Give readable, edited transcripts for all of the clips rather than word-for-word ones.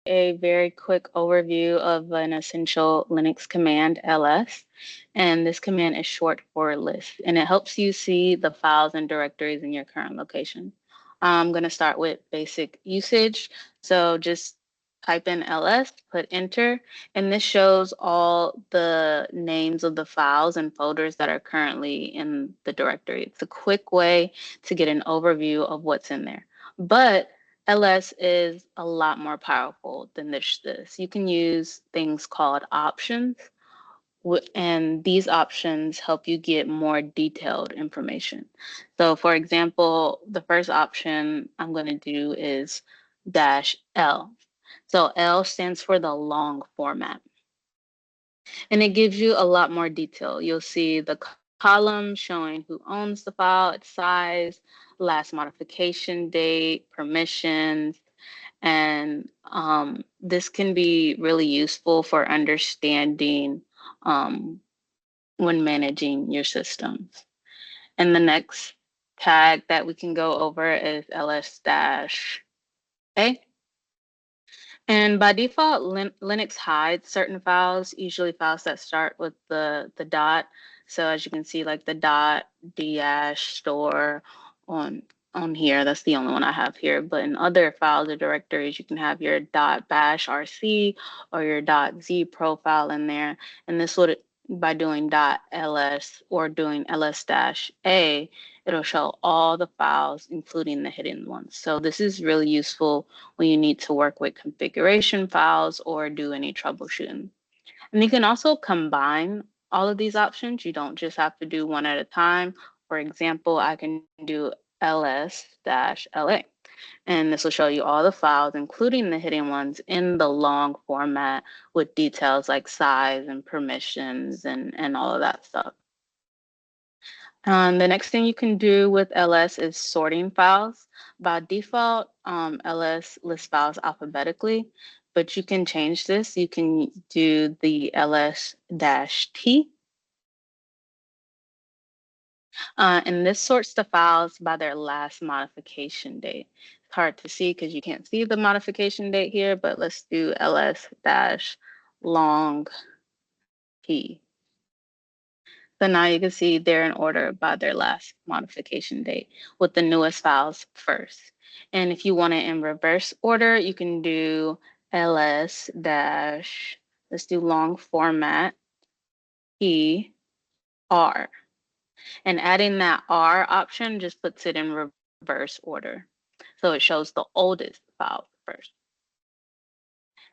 a very quick overview of an essential Linux command, ls. And this command is short for list, and it helps you see the files and directories in your current location. I'm going to start with basic usage. So just type in ls, put enter, and this shows all the names of the files and folders that are currently in the directory. It's a quick way to get an overview of what's in there. But ls is a lot more powerful than this. You can use things called options, and these options help you get more detailed information. So for example, the first option I'm going to do is -L. So L stands for the long format, and it gives you a lot more detail. You'll see the column showing who owns the file, its size, last modification date, permissions, and this can be really useful for understanding um, when managing your systems. And the next tag that we can go over is ls-a. And by default, Linux hides certain files, usually files that start with the dot. So as you can see, like the dot dash store on on here, that's the only one I have here. But in other files or directories, you can have your dot bash rc or your dot z profile in there. And this would, by doing dot ls or doing ls-a, it'll show all the files, including the hidden ones. So this is really useful when you need to work with configuration files or do any troubleshooting. And you can also combine all of these options. You don't just have to do one at a time. For example, I can do ls-la, and this will show you all the files, including the hidden ones, in the long format with details like size and permissions and all of that stuff. The next thing you can do with ls is sorting files. By default, ls lists files alphabetically, but you can change this. You can do the ls-t, and this sorts the files by their last modification date. It's hard to see because you can't see the modification date here, but let's do ls-long t. So now you can see they're in order by their last modification date with the newest files first. And if you want it in reverse order, you can do ls dash, let's do long format, e, r. And adding that r option just puts it in reverse order. So it shows the oldest file first.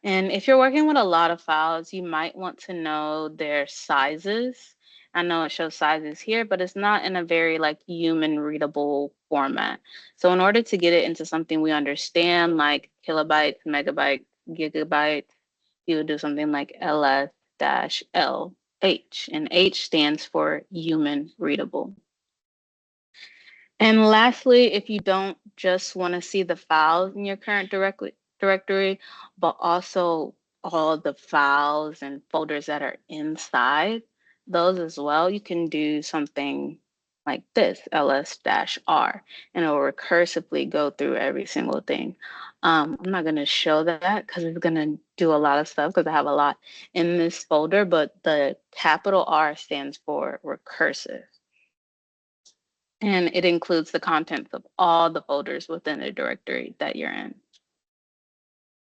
And if you're working with a lot of files, you might want to know their sizes. I know it shows sizes here, but it's not in a very like human readable format. So in order to get it into something we understand, like kilobytes, megabytes, gigabytes, you would do something like ls-lh, and H stands for human readable. And lastly, if you don't just want to see the files in your current directory, but also all the files and folders that are inside those as well, you can do something like this, ls-r, and it will recursively go through every single thing. I'm not going to show that because it's going to do a lot of stuff because I have a lot in this folder, but the capital R stands for recursive, and it includes the contents of all the folders within the directory that you're in.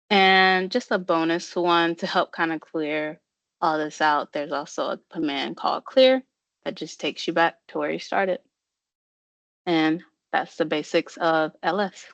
And just a bonus one to help kind of clear all this out, there's also a command called clear that just takes you back to where you started. And that's the basics of ls.